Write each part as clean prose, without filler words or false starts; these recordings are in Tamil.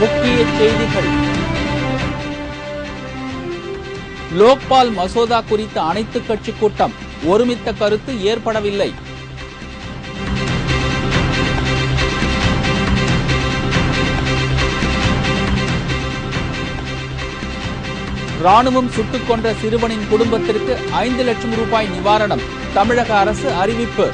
முக்கிய செய்திகள். லோக்பால் மசோதா குறித்த அனைத்து கட்சி கூட்டம், ஒருமித்த கருத்து ஏற்படவில்லை. ராணுவம் சுட்டுக் கொன்ற சிறுவனின் குடும்பத்திற்கு 5 லட்சம் ரூபாய் நிவாரணம் தமிழக அரசு அறிவிப்பு.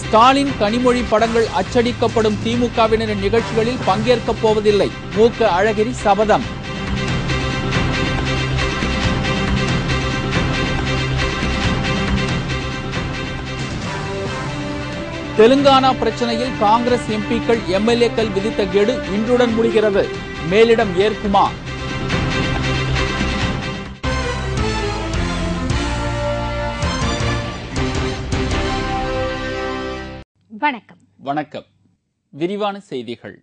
ஸ்டாலின் கனிமொழி படங்கள் அச்சடிக்கப்படும் திமுகவினரின் நிகழ்ச்சிகளில் பங்கேற்கப் போவதில்லை, மு.க. அழகிரி சபதம். தெலுங்கானா பிரச்சனையில் காங்கிரஸ் எம்பிக்கள் எம்எல்ஏக்கள் விதித்த கெடு இன்றுடன் முடிகிறது, மேலிடம் ஏற்குமா? வணக்கம். விரிவான செய்திகள்.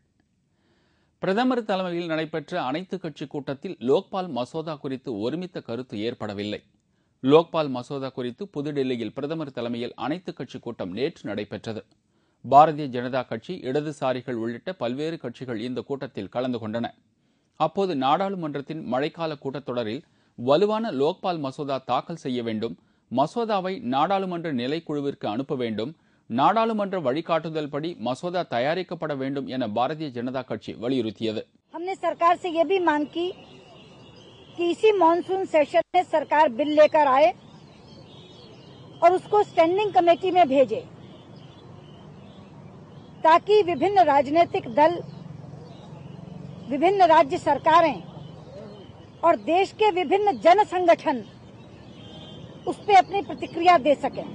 பிரதமர் தலைமையில் நடைபெற்ற அனைத்து கட்சி கூட்டத்தில் லோக்பால் மசோதா குறித்து ஒருமித்த கருத்து ஏற்படவில்லை. லோக்பால் மசோதா குறித்து புதுடெல்லியில் பிரதமர் தலைமையில் அனைத்து கட்சி கூட்டம் நேற்று நடைபெற்றது. பாரதிய ஜனதா கட்சி, இடதுசாரிகள் உள்ளிட்ட பல்வேறு கட்சிகள் இந்த கூட்டத்தில் கலந்து கொண்டன. அப்போது நாடாளுமன்றத்தின் மழைக்கால கூட்டத்தொடரில் வலுவான லோக்பால் மசோதா தாக்கல் செய்ய வேண்டும், மசோதாவை நாடாளுமன்ற நிலைக்குழுவிற்கு அனுப்ப வேண்டும், நாடாளுமன்ற வழிகாட்டுதல் படி மசோதா தயாரிக்கப்பட வேண்டும் என பாரதிய ஜனதா கட்சி வலியுறுத்தியது. हमने सरकार से ये भी मांग की कि इसी मॉनसून सेशन में सरकार बिल लेकर आए और उसको स्टैंडिंग कमेटी में भेजे, ताकि विभिन्न राजनीतिक दल, विभिन्न राज्य सरकारें और देश के विभिन्न जन संगठन उस पे अपनी प्रतिक्रिया दे सकें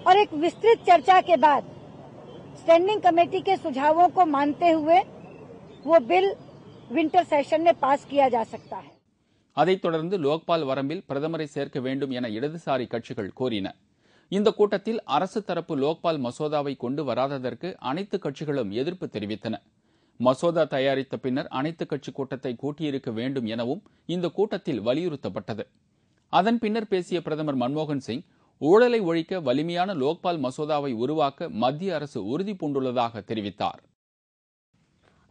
और एक विस्तृत चर्चा के बाद स्टैंडिंग कमेटी के सुझावों को मानते हुए वो बिल विंटर सेशन में पास किया जा सकता है. அதைத் தொடர்ந்து லோக்பால் வரம்பில் பிரதமரை சேர்க்க வேண்டும் என இடதுசாரி கட்சிகள் கோரின. இந்த கூட்டத்தில் அரசு தரப்பு லோக்பால் மசோதாவை கொண்டு வராததற்கு அனைத்து கட்சிகளும் எதிர்ப்பு தெரிவித்தன. மசோதா தயாரித்த பின்னர் அனைத்து கட்சி கூட்டத்தை கூட்டியிருக்க வேண்டும் எனவும் இந்த கூட்டத்தில் வலியுறுத்தப்பட்டது. அதன் பின்னர் பேசிய பிரதமர் மன்மோகன் சிங், ஊழலை ஒழிக்க வலிமையான லோக்பால் மசோதாவை உருவாக்க மத்திய அரசு உறுதி பூண்டுள்ளதாக தெரிவித்தார்.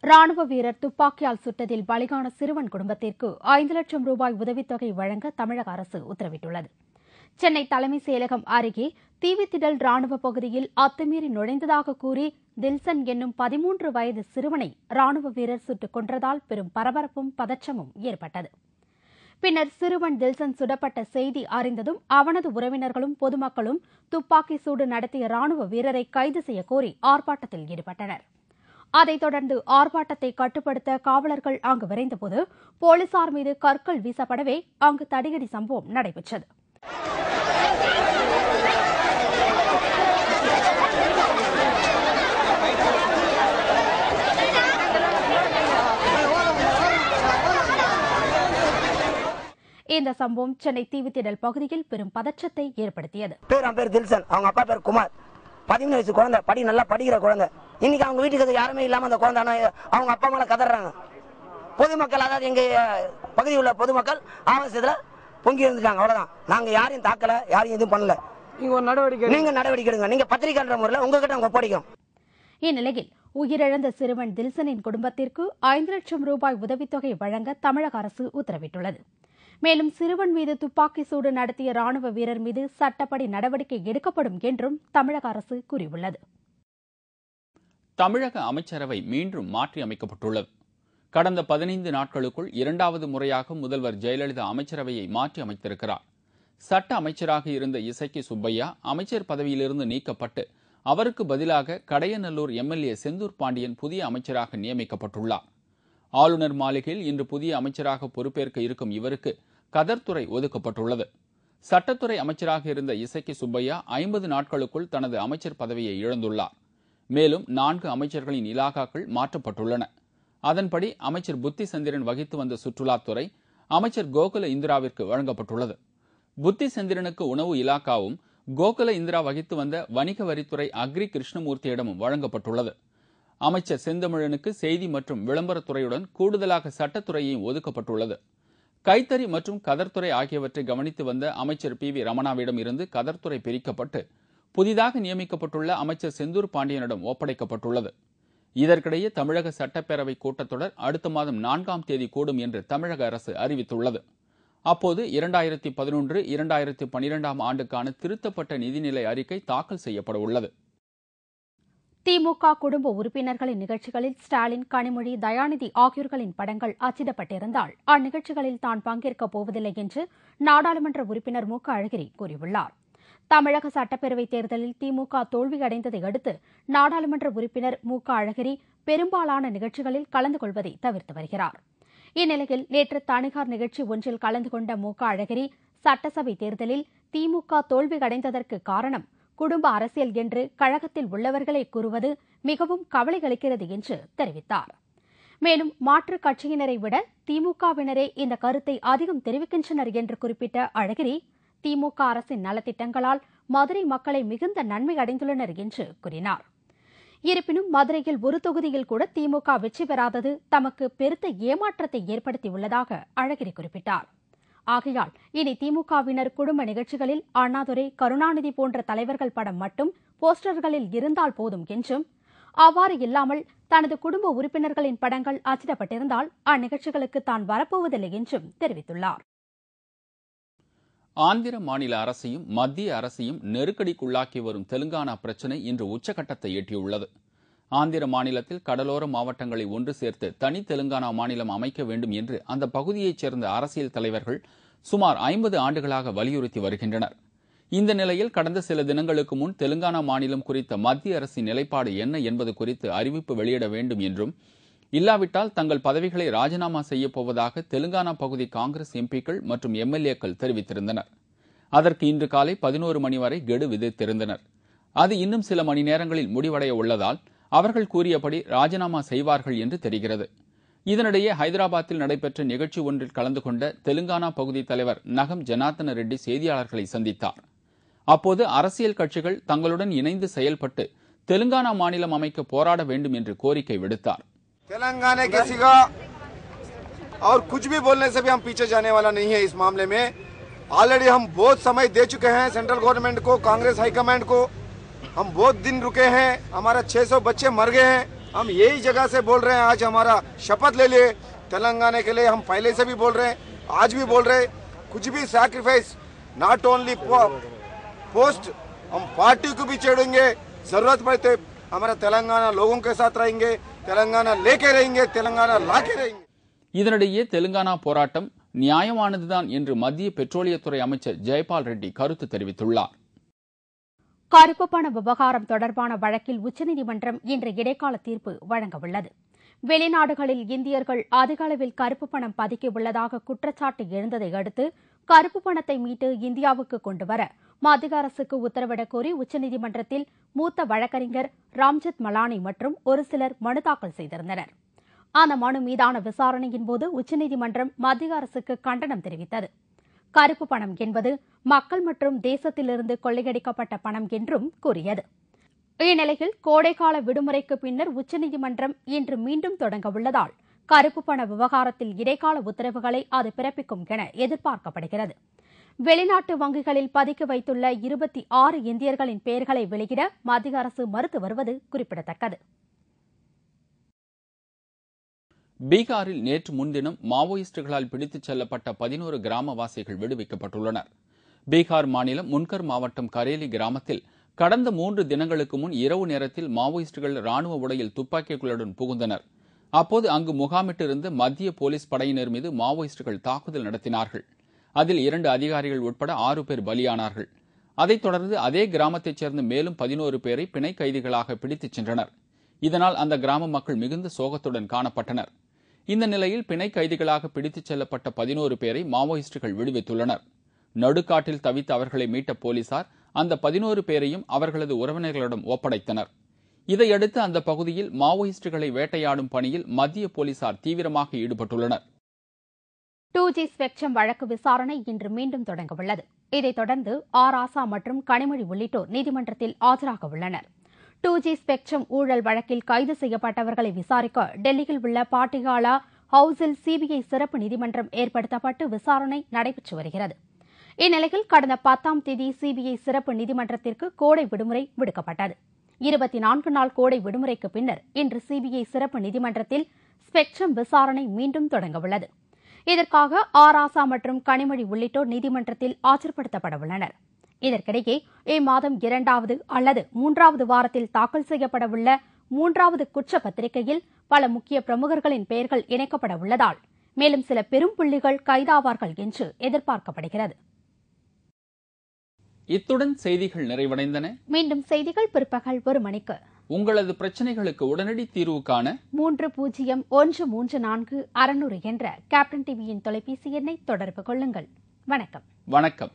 ராணுவ வீரர் துப்பாக்கியால் சுட்டதில் பலியான சிறுவன் குடும்பத்திற்கு 5 லட்சம் ரூபாய் உதவித்தொகை வழங்க தமிழக அரசு உத்தரவிட்டுள்ளது. சென்னை தலைமைச் செயலகம் அருகே தீவித்திடல் ராணுவ பகுதியில் அத்துமீறி நுழைந்ததாக கூறி தில்சன் என்னும் 13 வயது சிறுவனை ராணுவ வீரர் சுட்டுக் கொன்றதால் பெரும் பரபரப்பும் பதற்றமும் ஏற்பட்டது. பின்னர் சிறுவன் தில்சன் சுடப்பட்ட செய்தி அறிந்ததும் அவனது உறவினர்களும் பொதுமக்களும் துப்பாக்கி சூடு நடத்திய ராணுவ வீரரை கைது செய்ய கோரி ஆர்ப்பாட்டத்தில் ஈடுபட்டனர். அதைத் தொடர்ந்து ஆர்ப்பாட்டத்தை கட்டுப்படுத்த காவலர்கள் அங்கு விரைந்தபோது போலீசார் மீது கற்கள் வீசப்படவே அங்கு தடியடி சம்பவம் நடைபெற்றது. இந்த சம்பவம் சென்னை தீவுத்திடல் பகுதியில் பெரும் பதற்றத்தை ஏற்படுத்தியது. பேர் தில்சன், அவங்க அப்பா பேர் குமார், 13 வயசு குழந்தை, நல்லா படிக்கிற குழந்தை. இன்னைக்கு அவங்க வீட்டுக்கு யாருமே இல்லாம அந்த குழந்தை அவங்க அப்பா மேல கதறாங்க. பொதுமக்கள், அதாவது எங்க பகுதியில் உள்ள பொதுமக்கள் ஆவேசத்துல பொங்கி இருந்துட்டாங்க. அவ்வளவுதான், நாங்க யாரையும் தாக்கல, யாரையும் எதுவும் பண்ணல. நீங்க நடவடிக்கை எடுங்க, நீங்க பத்திரிகைன்ற முறையில் உங்ககிட்ட அவங்க ஒப்படைக்கும். இந்நிலையில் உயிரிழந்த சிறுவன் தில்சனின் குடும்பத்திற்கு 5 லட்சம் ரூபாய் உதவித்தொகை வழங்க தமிழக அரசு உத்தரவிட்டுள்ளது. மேலும் சிறுவன் மீது துப்பாக்கி சூடு நடத்திய ராணுவ வீரர் மீது சட்டப்படி நடவடிக்கை எடுக்கப்படும் என்றும் தமிழக அரசு கூறியுள்ளது. தமிழக அமைச்சரவை மீண்டும் மாற்றி அமைக்கப்பட்டுள்ளது. கடந்த 15 நாட்களுக்குள் 2வது முறையாக முதல்வர் ஜெயலலிதா அமைச்சரவையை மாற்றி அமைத்திருக்கிறார். சட்ட அமைச்சராக இருந்த இசக்கி சுப்பையா அமைச்சர் பதவியிலிருந்து நீக்கப்பட்டு அவருக்கு பதிலாக கடையநல்லூர் எம்எல்ஏ செந்தூர் பாண்டியன் புதிய அமைச்சராக நியமிக்கப்பட்டுள்ளார். ஆளுநர் மாளிகையில் இன்று புதிய அமைச்சராக பொறுப்பேற்க இருக்கும் இவருக்கு கதர்துறை ஒதுக்கப்பட்டுள்ளது. சட்டத்துறை அமைச்சராக இருந்த இசக்கி சுப்பையா 50 நாட்களுக்குள் தனது அமைச்சர் பதவியை இழந்துள்ளார். மேலும் 4 அமைச்சர்களின் இலாகாக்கள் மாற்றப்பட்டுள்ளன. அதன்படி அமைச்சர் புத்தி சந்திரன் வகித்து வந்த சுற்றுலாத்துறை அமைச்சர் கோகுல இந்திராவிற்கு வழங்கப்பட்டுள்ளது. புத்தி சந்திரனுக்கு உணவு இலாக்காவும் கோகுல இந்திரா வகித்து வந்த வணிக வரித்துறை அக்ரி கிருஷ்ணமூர்த்தியிடமும் வழங்கப்பட்டுள்ளது. அமைச்சர் செந்தமிழனுக்கு செய்தி மற்றும் விளம்பரத்துறையுடன் கூடுதலாக சட்டத்துறையையும் ஒதுக்கப்பட்டுள்ளது. கைத்தறி மற்றும் கதர்துறை ஆகியவற்றை கவனித்து வந்த அமைச்சர் பி வி ரமணாவிடம் இருந்து கதர்துறை பிரிக்கப்பட்டு புதிதாக நியமிக்கப்பட்டுள்ள அமைச்சர் செந்தூர் பாண்டியனிடம் ஒப்படைக்கப்பட்டுள்ளது. இதற்கிடையே தமிழக சட்டப்பேரவை கூட்டத்தொடர் அடுத்த மாதம் 4ஆம் தேதி கூடும் என்று தமிழக அரசு அறிவித்துள்ளது. அப்போது 2011, 2012 ஆண்டுக்கான திருத்தப்பட்ட நிதிநிலை அறிக்கை தாக்கல் செய்யப்பட உள்ளது. திமுக குடும்ப உறுப்பினர்களின் நிகழ்ச்சிகளில் ஸ்டாலின், கனிமொழி, தயாநிதி ஆகியோர்களின் படங்கள் அச்சிடப்பட்டிருந்தால் அந்நிகழ்ச்சிகளில் தான் பங்கேற்கப் போவதில்லை என்று நாடாளுமன்ற உறுப்பினர் மு க அழகிரி கூறியுள்ளார். தமிழக சட்டப்பேரவைத் தேர்தலில் திமுக தோல்வியடைந்ததை அடுத்து நாடாளுமன்ற உறுப்பினர் மு க அழகிரி பெரும்பாலான நிகழ்ச்சிகளில் கலந்து கொள்வதை தவிர்த்து வருகிறார். இந்நிலையில் நேற்று தனியார் நிகழ்ச்சி ஒன்றில் கலந்து கொண்ட மு க அழகிரி சட்டசபை தேர்தலில் திமுக தோல்வியடைந்ததற்கு காரணம் குடும்ப அரசியல் என்று கழகத்தில் உள்ளவர்களே கூறுவது மிகவும் கவலை அளிக்கிறது என்று தெரிவித்தார். மேலும் மாற்றுக் கட்சியினரை விட திமுகவினரே இந்த கருத்தை அதிகம் தெரிவிக்கின்றனர் என்று குறிப்பிட்ட அழகிரி, திமுக அரசின் நலத்திட்டங்களால் மதுரை மக்களை மிகுந்த நன்மை அடைந்துள்ளனர் என்று கூறினார். இருப்பினும் மதுரையில் ஒரு தொகுதியில் கூட திமுக வெற்றி பெறாதது தமக்கு பெருத்த ஏமாற்றத்தை ஏற்படுத்தியுள்ளதாக அழகிரி குறிப்பிட்டார். ஆகையால் இனி திமுகவினர் குடும்ப நிகழ்ச்சிகளில் அண்ணாதுரை, கருணாநிதி போன்ற தலைவர்கள் படம் மட்டும் போஸ்டர்களில் இருந்தால் போதும் என்றும், அவ்வாறு இல்லாமல் தனது குடும்ப உறுப்பினர்களின் படங்கள் அச்சிடப்பட்டிருந்தால் அந்நிகழ்ச்சிகளுக்கு தான் வரப்போவதில்லை என்றும் தெரிவித்துள்ளார். ஆந்திர மாநில அரசையும் மத்திய அரசையும் நெருக்கடிக்குள்ளாக்கி வரும் தெலுங்கானா பிரச்சினை இன்று உச்சகட்டத்தை எட்டியுள்ளது. ஆந்திர மாநிலத்தில் கடலோர மாவட்டங்களை ஒன்று சேர்த்து தனி தெலுங்கானா மாநிலம் அமைக்க வேண்டும் என்று அந்த பகுதியைச் சேர்ந்த அரசியல் தலைவர்கள் சுமார் 50 ஆண்டுகளாக வலியுறுத்தி வருகின்றனர். இந்த நிலையில் கடந்த சில தினங்களுக்கு முன் தெலுங்கானா மாநிலம் குறித்த மத்திய அரசின் நிலைப்பாடு என்ன என்பது குறித்து அறிவிப்பு வெளியிட வேண்டும் என்றும், இல்லாவிட்டால் தங்கள் பதவிகளை ராஜினாமா செய்யப்போவதாக தெலுங்கானா பகுதி காங்கிரஸ் எம்பிக்கள் மற்றும் எம்எல்ஏக்கள் தெரிவித்திருந்தனர். அதற்கு இன்று காலை 11 மணி வரை கெடு விதித்திருந்தனர். அது இன்னும் சில மணி நேரங்களில் முடிவடைய உள்ளதால் அவர்கள் கூறியபடி ராஜினாமா செய்வார்கள் என்று தெரிகிறது. இதனிடையே ஹைதராபாத்தில் நடைபெற்ற நிகழ்ச்சி ஒன்றில் கலந்து கொண்ட தெலுங்கானா பகுதி தலைவர் நகம் ஜனார்தன ரெட்டி செய்தியாளர்களை சந்தித்தார். அப்போது அரசியல் கட்சிகள் தங்களுடன் இணைந்து செயல்பட்டு தெலுங்கானா மாநிலம் அமைக்க போராட வேண்டும் என்று கோரிக்கை விடுத்தார். तेलंगाना किसी का और कुछ भी बोलने से भी हम पीछे जाने वाला नहीं है। इस मामले में ऑलरेडी हम बहुत समय दे चुके हैं सेंट्रल गवर्नमेंट को, कांग्रेस हाईकमांड को। हम बहुत दिन रुके हैं, हमारा 600 बच्चे मर गए हैं। हम यही जगह से बोल रहे हैं, आज हमारा शपथ ले लिए तेलंगाना के लिए। हम पहले से भी बोल रहे हैं, आज भी बोल रहे हैं, कुछ भी सैक्रिफाइस, नॉट ओनली पोस्ट, हम पार्टी को भी छोड़ेंगे। जरूरत पड़े तो हमारा तेलंगाना लोगों के साथ रहेंगे, तेलंगाना लेके रहेंगे, तेलंगाना लाके रहेंगे. இதனிடையே தெலுங்கானா போராட்டம் நியாயமானதுதான் என்று மத்திய பெட்ரோலியத்துறை அமைச்சர் ஜெயபால் ரெட்டி கருத்து தெரிவித்துள்ளார். கருப்பு பண விவகாரம் தொடர்பான வழக்கில் உச்சநீதிமன்றம் இன்று இடைக்கால தீர்ப்பு வழங்கவுள்ளது. வெளிநாடுகளில் இந்தியர்கள் அதிக அளவில் கருப்பு பணம் பதுக்கியுள்ளதாக குற்றச்சாட்டு எழுந்ததை அடுத்து கருப்பு பணத்தை மீட்டு இந்தியாவுக்கு கொண்டுவர மத்திய அரசுக்கு உத்தரவிடக் கோரி உச்சநீதிமன்றத்தில் மூத்த வழக்கறிஞர் ராம்ஜெத் மலானி மற்றும் ஒரு சிலர் மனு தாக்கல் செய்திருந்தனர். அந்த மனு மீதான விசாரணையின்போது உச்சநீதிமன்றம் மத்திய அரசுக்கு கண்டனம் தெரிவித்தது. கருப்பு பணம் என்பது மக்கள் மற்றும் தேசத்திலிருந்து கொள்ளையடிக்கப்பட்ட பணம் என்றும் கூறியது. இந்நிலையில் கோடைக்கால விடுமுறைக்கு பின்னர் உச்சநீதிமன்றம் இன்று மீண்டும் தொடங்க உள்ளதால் கருப்பு பண விவகாரத்தில் இடைக்கால உத்தரவுகளை அது பிறப்பிக்கும் என எதிர்பார்க்கப்படுகிறது. வெளிநாட்டு வங்கிகளில் பதுக்கி வைத்துள்ள 26 இந்தியர்களின் பெயர்களை வெளியிட மத்திய அரசு மறுத்து வருவது குறிப்பிடத்தக்கது. பீகாரில் நேற்று முன்தினம் மாவோயிஸ்டுகளால் பிடித்துச் செல்லப்பட்ட 11 கிராமவாசிகள் விடுவிக்கப்பட்டுள்ளனர். பீகார் மாநிலம் முன்கர் மாவட்டம் கரேலி கிராமத்தில் கடந்த 3 தினங்களுக்கு முன் இரவு நேரத்தில் மாவோயிஸ்டுகள் ராணுவ உடையில் துப்பாக்கிகளுடன் புகுந்தனர். அப்போது அங்கு முகாமிட்டிருந்த மத்திய போலீஸ் படையினர் மீது மாவோயிஸ்டுகள் தாக்குதல் நடத்தினார்கள். அதில் 2 அதிகாரிகள் உட்பட 6 பேர் பலியானார்கள். அதைத் தொடர்ந்து அதே கிராமத்தைச் சேர்ந்த மேலும் 11 பேரை பிணை கைதிகளாக பிடித்துச் சென்றனர். இதனால் அந்த கிராம மக்கள் மிகுந்த சோகத்துடன் காணப்பட்டனர். இந்த நிலையில் பிணை கைதிகளாக பிடித்துச் செல்லப்பட்ட 11 பேரை மாவோயிஸ்டுகள் விடுவித்துள்ளனர். நடுக்காட்டில் தவித்த அவர்களை மீட்ட போலீசார் அந்த 11 பேரையும் அவர்களது உறவினர்களிடம் ஒப்படைத்தனர். இதையடுத்து அந்த பகுதியில் மாவோயிஸ்டுகளை வேட்டையாடும் பணியில் மத்திய போலீசார் தீவிரமாக ஈடுபட்டுள்ளனர். 2G ஸ்பெக்ட்ரம் வழக்கு விசாரணை இன்று மீண்டும் தொடங்கவுள்ளது. இதைத் தொடர்ந்து ஆசா மற்றும் கனிமொழி உள்ளிட்டோர் நீதிமன்றத்தில் ஆஜராக உள்ளனர். 2G ஸ்பெக்ட்ரம் ஊழல் வழக்கில் கைது செய்யப்பட்டவர்களை விசாரிக்க டெல்லியில் உள்ள பாட்டியாலா ஹவுஸில் சிபிஐ சிறப்பு நீதிமன்றம் ஏற்படுத்தப்பட்டு விசாரணை நடைபெற்று வருகிறது. இந்நிலையில் கடந்த 10ஆம் தேதி சிபிஐ சிறப்பு நீதிமன்றத்திற்கு கோடை விடுமுறை விடுக்கப்பட்டது. 24 நாள் கோடை விடுமுறைக்கு பின்னர் இன்று சிபிஐ சிறப்பு நீதிமன்றத்தில் ஸ்பெக்ட்ரம் விசாரணை மீண்டும் தொடங்கவுள்ளது. இதற்காக ஆராசா மற்றும் கனிமொழி உள்ளிட்டோர் நீதிமன்றத்தில் ஆஜர்படுத்தப்பட உள்ளனர். இதற்கிடையே இம்மாதம் 2வது அல்லது 3வது வாரத்தில் தாக்கல் செய்யப்படவுள்ள 3வது குற்றப்பத்திரிகையில் பல முக்கிய பிரமுகர்களின் பெயர்கள் இணைக்கப்பட உள்ளதால் மேலும் சில பெரும் புள்ளிகள் கைதாவார்கள் என்று எதிர்பார்க்கப்படுகிறது. இத்துடன் செய்திகள் நிறைவடைந்தன. மீண்டும் செய்திகள் பிற்பகல் 1 மணிக்கு. உங்களது பிரச்சனைகளுக்கு உடனடி தீர்வு காண 30134600 என்ற கேப்டன் டிவியின் தொலைபேசி எண்ணை தொடர்பு கொள்ளுங்கள். வணக்கம். வணக்கம்.